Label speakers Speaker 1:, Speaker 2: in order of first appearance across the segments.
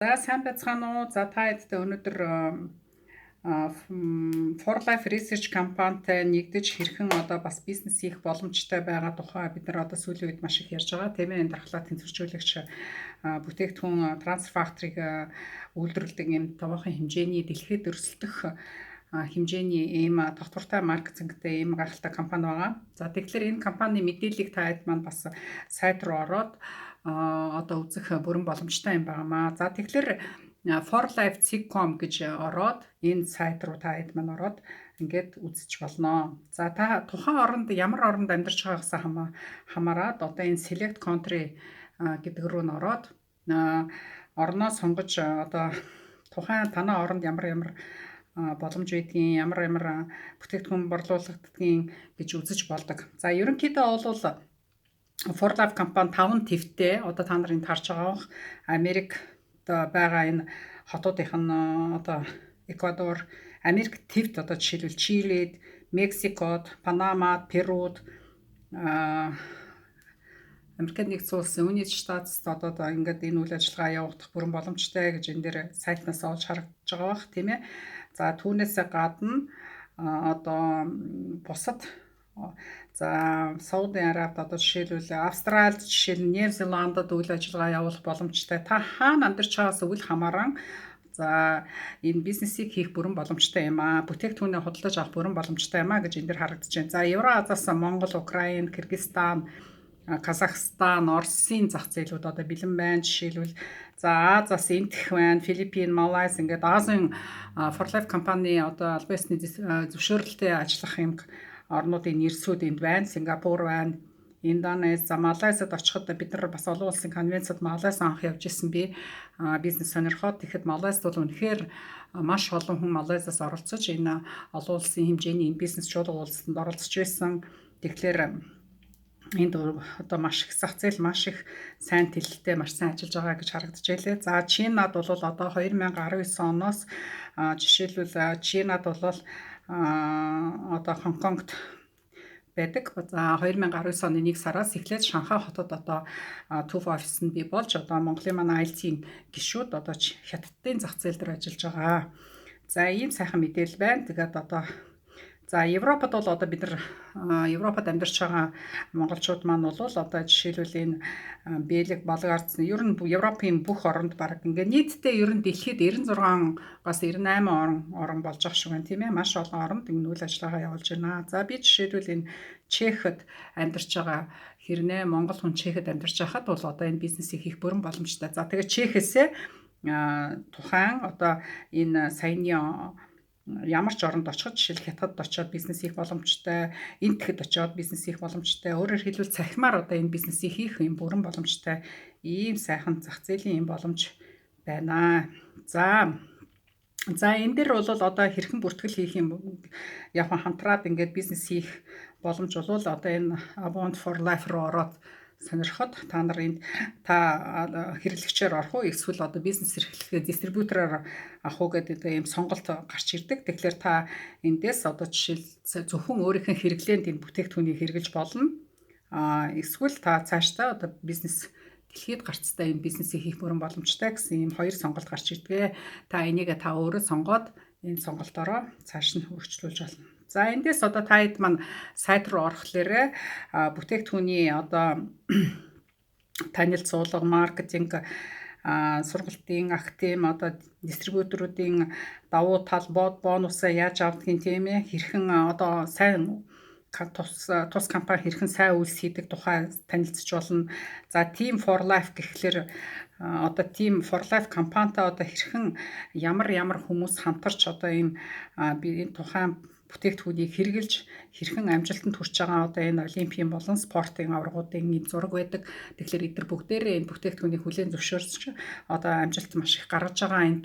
Speaker 1: За сайн байцгаана уу? За та хэд өнөөдөр For Life Research компанитай нэгдэж хэрхэн одоо бас бизнес хийх боломжтой байгаа тухай бид нар одоо сүүлийн үед маш их ярьж байгаа. Тийм ээ, энэ дархлаа тэнцвэржүүлэгч бүтээгдэхүүн трансфер факторыг үйлдвэрлэдэг юм томоохон хэмжээний дэлхийд өрсөлдөх хэмжээний ийм тогтвортой маркетингтэй ийм гайхалтай компани байгаа. За тэгэхээр энэ компани мэдээллийг та хэд маань бас сайт руу ороод одоо үзэх бүрэн боломжтой юм байнамаа. За тэгэхээр forlife.com гэж ороод энэ сайт руу та хэд маань ороод ингээд үзэж болно. За та тухайн оронд ямар оронд амьдарч байгаагаас хамаарат одоо энэ select country гэдэг рүү н ороод орноо сонгож одоо тухайн танай оронд ямар боломж байдгийн, ямар бүтээгдэхүүн борлуулагддгийг гэж үзэж болдог. За ерөнхийдөө бол For Life компани 5 твтэй одоо та нарын тарж байгаа бох Америкт байгаа энэ хотуудынх нь одоо Эквадор, Америк твт одоо жишээлбэл Чилид, Мексикод, Панамад, Перуд, Америкийн нэгдсэн улсын United States одоо ингээд энэ үйл ажиллагаа явуулах бүрэн боломжтой гэж энэ дээр сайтнаас олж харагдаж байгаа бах тийм ээ. За түүнээсээ гадна одоо бусад за Сауди Арабид одоо жишээлбэл Австралид, жишээл нь Нью Зеландад үйл ажиллагаа явуулах боломжтой. Та хаана амьдарч байгаас үл хамааран за энэ бизнесийг хийх бүрэн боломжтой юм аа. Бүтээгдэхүүнээ худалдаж авах бүрэн боломжтой юм аа гэж энэ дээр харагдаж байна. За Евразиас Монгол, Украин, Кыргызстан, Казахстан, Оросын зах зээлүүд одоо бэлэн байна. Жишээлбэл за Азиас Индх байна, Филиппин, Малайз ингээд Азийн For Life компани одоо албан ёсны зөвшөөрлөлтөй ажиллах юм орнуудын нэрсүүд энд байна. Сингапур байна, Индонез, за Малайзад очиход бид нар бас олон улсын конвенцад Малайз анх явж исэн би бизнес сонирхоод тэгэхэд Малайзд бол үнэхээр маш олон хүн Малайзаас оролцож энэ олон улсын хэмжээний бизнес чуулга уулзалтанд оролцож байсан. Тэгэхээр энд одоо маш их зах зээл, маш их сайн тэлэлтэй, маш сайн ажиллаж байгаа гэж харагдаж байлаа. За Чинад бол одоо 2019 оноос жишээлбэл Чинад бол одоо Хонконгт байдаг. За 2019 оны 1 сараас эхлээд Шанхай хотод одоо төв офис нь бий болж одоо Монголын манай IT-ийн гишүүд одоо хятадын зах зээл дээр ажиллаж байгаа. За ийм сайхан мэдээлэл байна. Тэгээд одоо за Европод бол одоо бид нар Европод амьдарч байгаа монголчууд маань бол одоо жишээлбэл энэ Бэлэг, Болгард ер нь Европын бүх оронд баг ингээд нийтдээ ер нь дэлхийд 96-аас 98 орн болж байгаа шиг байна тийм ээ. Маш олон оронд энэ үйл ажиллагаа явуулж байна. За би жишээлбэл энэ Чехэд амьдарч байгаа хэрнээ Монгол хүн Чехэд амьдарч байхад бол одоо энэ бизнесийг хийх бүрэн боломжтой. За тэгээд Чехээсээ тухайн одоо энэ саяны ямар ч оронд очиход жишээл Хятадд очиод бизнес хийх боломжтой, Индхэд очиод бизнес хийх боломжтой. Өөрөөр хэлбэл цахимаар одоо энэ бизнесийг хийх юм бүрэн боломжтой ийм сайхан зах зээлийн юм боломж байна. За энэ дээр бол одоо хэрхэн бүртгэл хийх юм яг хамтраад ингээд бизнес хийх боломж бол одоо энэ Abond for Life руу ороод сонирхоод та нар энд та хэрэглэгчээр орох уу эсвэл одоо бизнес эрхлэгээ дистрибьютороор авах уу гэдэг ийм сонголт гарч ирдэг. Тэгэхээр та эндээс одоо жишээл зөвхөн өөрийнхөө хэрэглээнд энэ бүтээгдэхүүнийг хэрэглэж болно. Эсвэл та цаашдаа одоо бизнес дэлхийд гарцтай энэ бизнесийг хийх бүрэн боломжтой гэсэн ийм хоёр сонголт гарч ирдэг. Та энийг та өөрөө сонгоод энэ сонголтоороо цааш нь хөгжүүлж болно. За эндээс одоо та хэд маань сайт руу орохлоорэ бүтээгдэхүүний одоо танилцуулга, маркетинг, сургалтын актим одоо дистрибьюторуудын давуу тал, бонусаа яаж авдгийг тийм ээ хэрхэн одоо сайн тус компани хэрхэн сайн үйлс хийдэг тухай танилцж болно. За Team for Life гэхлээр одоо Team for Life компанитай одоо хэрхэн ямар хүмүүс хамтарч одоо энэ тухайн бүтээгдэхүүнийг хэрэгжилж хэрхэн амжилтанд хүрч байгаа одоо энэ олимпийн болон спортын аваргуудын ийм зураг байдаг. Тэгэхээр эдгээр бүгдээрээ энэ бүтээгдэхүүнийг хүлээн зөвшөөрч одоо амжилт маш их гаргаж байгаа энэ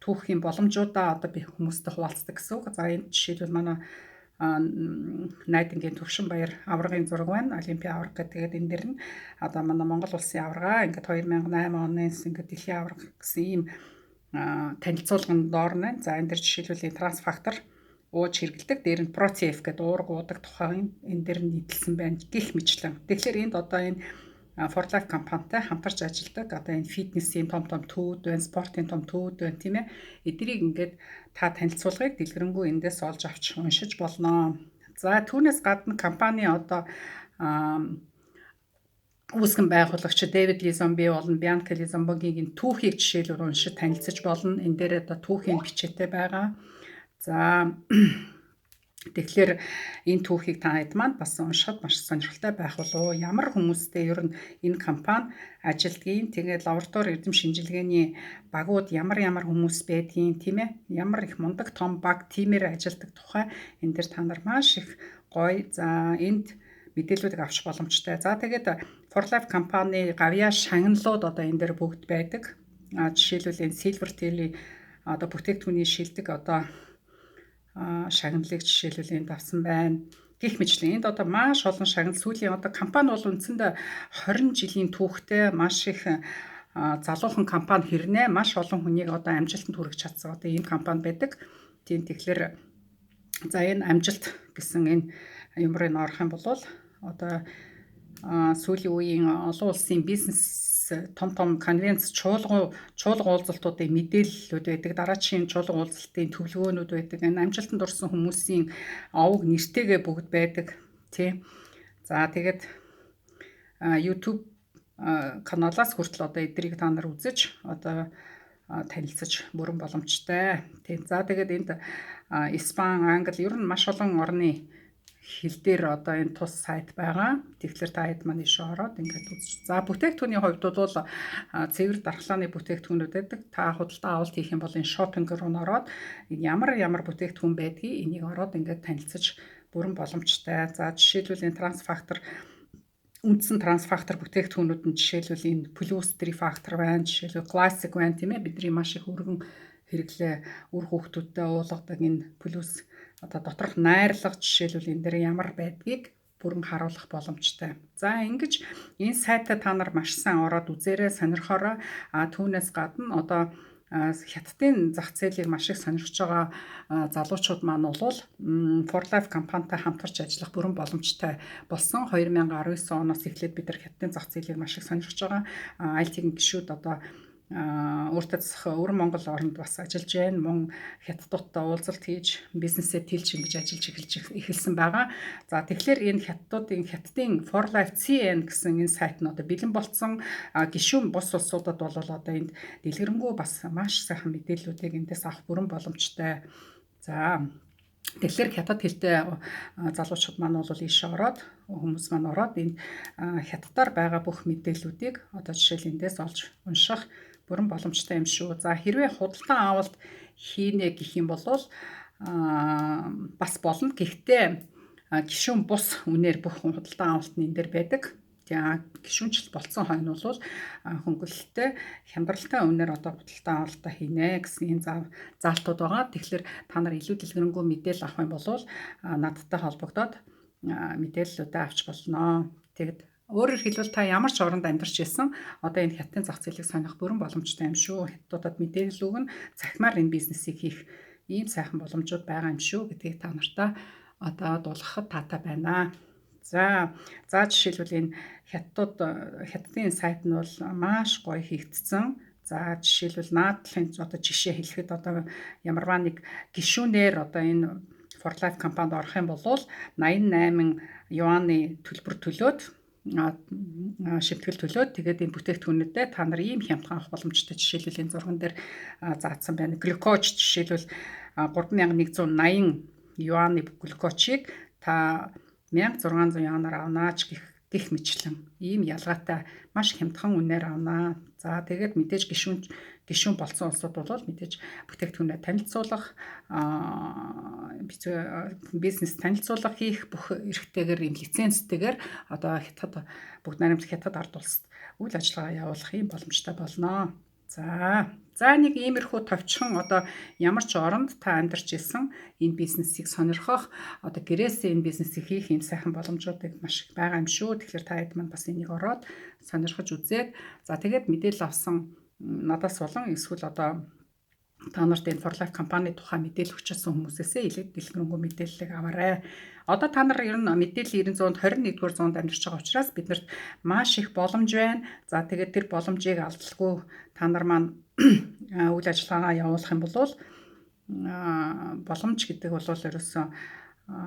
Speaker 1: түүхийн боломжуудаа одоо би хүмүүстэй хуваалцдаг гэсэн үг. За энэ жишээлбэл манай Найдингийн Төвшин Баяр аваргын зураг байна. Олимпийн аварга гэдэг энэ дэр нь одоо манай Монгол улсын аварга ингээд 2008 оноос ингээд дэлхийн аварга гэсэн ийм танилцуулганд орно. За энэ дэр жишээлбэл трансфер фактор ууж хэрэглэдэг. Дээр нь ProCF гэдэг уурга уудаг тухайн энэ дэр нийтэлсэн байна гэх мэтлэн. Тэгэхээр энд одоо энэ For Life компанитай хамтарч ажилладаг. Одоо энэ фитнесийн том төвүүд байна, спортын том төвүүд байна тийм ээ. Эдрийг ингээд та танилцуулгыг дэлгэрэнгүй эндээс олж авч уншиж болно. За түүнээс гадна компани одоо үүсгэн байгуулагч Дэвид Лизомби болон Бянка Лизомбогийн түүхийг жишээлбэл уншиж танилцж болно. Энэ дээр одоо түүхийн бичээтэй байгаа. За тэгэхээр энэ түүхийг та хэд маань бас уншихад маш сонирхолтой байх болов. Ямар хүмүүстэй ер нь энэ компани ажилдгийг, тэгээд лаборатори эрдэм шинжилгээний багууд ямар хүмүүс байдгийг тийм ээ. Ямар их мундаг том баг тимээр ажилдаг тухай энэ дээр та нар маш их гоё. За энд мэдээллүүдийг авч боломжтой. За тэгээд For Life компани гавьяа шагналууд одоо энэ дээр бүгд байдаг. Жишээлбэл энэ Silvertail-ийн одоо бүтээгдэхүүний шилдэг одоо шагналыг жишээлбэл энд авсан байна. Гэх мэтлэн энд одоо маш олон шагнал сүүлийн одоо компани бол үндсэндээ 20 жилийн түүхтэй маш их залуухан компани хэрнээ маш олон хүнийг одоо амжилтанд хүргэж чадсан одоо ийм компани байдаг. Тийм тэгэхээр за энэ амжилт гэсэн энэ юм руу орох юм бол одоо сүүлийн үеийн олон улсын бизнес том конвенц чуулга уулзалтуудын мэдээллүүд байдаг. Дараачийн чуулга уулзалтын төлөвлөгөөнүүд байдаг. Энэ амжилтанд орсон хүмүүсийн овог нэртэйгээ бүгд байдаг. Тий. За тэгээд YouTube каналаас хүртэл одоо эдрийг та нар үзэж одоо танилцаж бүрэн боломжтой. Тий. За тэгээд энд Испани, Англи ер нь маш олон орны хэл дээр одоо энэ тус сайт байгаа. Тэгэхээр та хэд маань ишээ ороод ингээд үзэж. За бүтээгдэхүүний хувьд бол цэвэр дархлааны бүтээгдэхүүнүүд байдаг. Та худалдаа авалт хийх юм бол энэ шопинг руу ороод ямар бүтээгдэхүүн байдгийг энийг ороод ингээд танилцаж бүрэн боломжтой. За жишээлбэл энэ трансфактор үндсэн трансфактор бүтээгдэхүүнүүд нь жишээлбэл энэ плюс 3 фактор байна. Жишээлбэл классик байна тийм ээ. Бидний маш их өргөн хэрэглээ үр хүүхдүүдтэй уулгадаг энэ плюс одоо доторх найрлага жишээлбэл энэ дээр ямар байдгийг бүрэн харуулах боломжтой. За ингэж энэ сайтаа та нар маш сайн ороод үзээрэй, сонирхороо. Түүнээс гадна одоо хятадын зах зээлийг маш их сонирхож байгаа залуучууд маань бол For Life компанитай хамтарч ажиллах бүрэн боломжтой болсон. 2019 оноос эхлээд бид нар хятадын зах зээлийг маш их сонирхож байгаа. IT-ийн гишүүд одоо өөртөө засах Өвөр Монгол оронд бас ажиллаж байна. Мөн хятадуудтай уулзалт хийж бизнесээ тэлж ингэж ажиллаж эхэлсэн байгаа. За тэгэхээр энэ хятадын For Life CN гэсэн энэ сайт нь одоо бэлэн болцсон гишүүн бус улсуудад бол одоо энд дэлгэрэнгүй бас маш сайхан мэдээллүүдийг эндээс авах бүрэн боломжтой. За тэгэхээр хятад хэлтэй залуучууд маань бол ийшээ ороод хүмүүс маань ороод энэ хятадаар байгаа бүх мэдээллүүдийг одоо жишээл эндээс олж унших бүрэн боломжтой юм шүү. За хэрвээ худалдан авалт хийнэ гэх юм бол бас болно. Гэхдээ гишүүн бус үнээр бүх худалдан авалт нь энэ дээр байдаг. Гишүүнчл болцсон хойно бол хөнгөлөлттэй хямдралтай үнээр одоо худалдан авалтаа хийнэ гэсэн энэ заалтууд байгаа. Тэгэхээр та нар илүү дэлгэрэнгүй мэдээлэл авах юм бол надтай холбогдоод мэдээллүүдээ авч болно. Тэгэд өөрөөр хэлбэл та ямар ч оронд амьдарч ирсэн одоо энэ хятадын зах зээлийг сонирх бүрэн боломжтой юм шүү. Хятадуудад мэдээлэл өгнө, захимаар энэ бизнесийг хийх ийм сайхан боломжууд байгаа юм шүү гэдгийг та нартай одоо дуулгахад таатай байна. За жишээлбэл энэ хятадын сайт нь бол маш гоё хийгдсэн. За жишээлбэл наадлын одоо жишээ хэлэхэд одоо ямарваа нэг гишүүнээр одоо энэ For Life компанид орох юм бол 88 юаны төлбөр төлөөд шимтгэл төлөөд тэгээд энэ бүтээгдэхүүнүүдэд та нар ийм хямдхан авах боломжтой. Жишээлбэл энэ зурган дээр заасан байна. Глюкоз жишээлбэл 3180 юаны глюкозыг та 1600 юанаар авнаач гэх мэтлэн ийм ялгаатай маш хямдхан үнээр авнаа. За тэгээд мэдээж гишүүн болсон улсууд бол мэдээж бүтээгдэхүүнээ танилцуулах бизнес танилцуулга хийх бүх эрхтэйгээр ийм лицензтэйгээр одоо хятад бүгд найрамдах хятад ард улсад үйл ажиллагаа явуулах ийм боломжтой болно. За нэг иймэрхүү товчхон одоо ямар ч оронд та амьдарч исэн энэ бизнесийг сонирхох одоо гэрээсээ энэ бизнесийг хийх ийм сайхан боломжуудыг маш их байгаа юм шүү. Тэгэхээр та хэд маань бас энийг ороод сонирхож үзээд за тэгээд мэдээлэл авсан надаас болон эсвэл одоо та нарт энэ For Life компани тухай мэдээлэл өгчсэн хүмүүсээсээ илээд дэлгэрэнгүй мэдээллийг аваарай. Одоо та нар ер нь мэдээлэл 921-р зуунд амьдарч байгаа учраас биднэрт маш их боломж байна. За тэгээд тэр боломжийг алдалгүй та нар маань үйл ажиллагаагаа явуулах юм бол боломж гэдэг бол ерөөсөө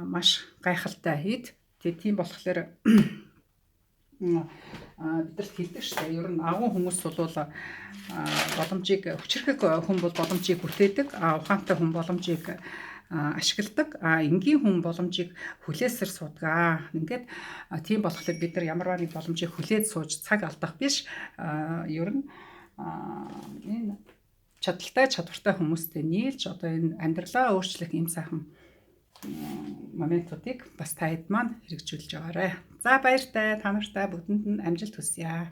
Speaker 1: маш гайхалтай хэд. Тийм болохоор бидэрт хэлдэг шүү дээ. Ер нь агуу хүмүүс бол боломжийг хүчрхэг хүн бол боломжийг бүтээдэг, ухаантай хүн боломжийг ашигладаг, энгийн хүн боломжийг хүлээсээр суудаг. Ингээд тийм болохоор бид нар ямарваа нэг боломжийг хүлээж сууж цаг алдах биш. Ер нь энэ чадвартай хүмүүстэй нийлж одоо энэ амьдралаа өөрчлөх юм сайхан моментуудыг бас таад маань хэрэгжүүлж яваарай. За баяртай та нартай бүгдэнд нь амжилт хүсье.